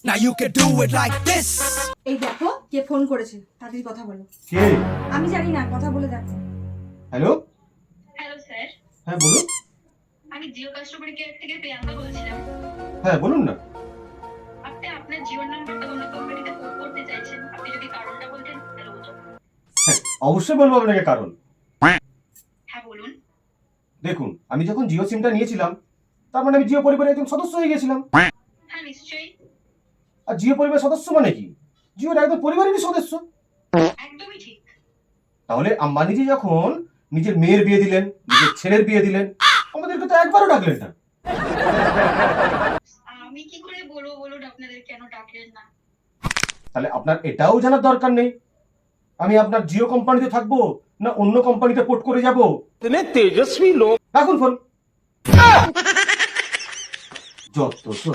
Now you can do it like this. এই দেখো কে phone করেছে, তাড়াতাড়ি কথা বলো। কে? আমি জানি না, কথা বলে দেখো। হ্যালো, হ্যালো স্যার, হ্যাঁ বলুন। আমি জিও কাস্টমার কেয়ার থেকে প্রিয়াঙ্কা বলছিলাম। হ্যাঁ বলুন না। আপনি আপনার জিওর নাম্বারটা অন্য কোম্পানিতে পোর্ট করতে চাইছেন, আপনি যদি কারণটা বলতেন ভালো হতো। হ্যাঁ অবশ্যই বলবো আপনাকে কারণ। হ্যাঁ বলুন। দেখুন, আমি যখন জিও সিমটা নিয়েছিলাম তার মানে আমি জিও পরিবারের একজন সদস্য হয়ে গেছিলাম। হ্যাঁ নিশ্চয়ই। আর জিও পরিবারের সদস্য মানে কি? জিওর একদম পরিবারেরই সদস্য। একদমই ঠিক। তাহলে আম্বানিজি যখন নিজের মেয়ের বিয়ে দিলেন, নিজের ছেলের বিয়ে দিলেন, আমাদেরকে তো একবারও ডাকলেন না। আমি কি করে বলবো বলুন আপনাদের কেন ডাকলেন না? তাহলে আপনার এটাও জানার দরকার নেই আমি আপনার জিও কোম্পানিতে থাকবো না অন্য কোম্পানিতে পোর্ট করে যাব। इतने तेजस्वी लोग। রাখুন ফোন। যত সব।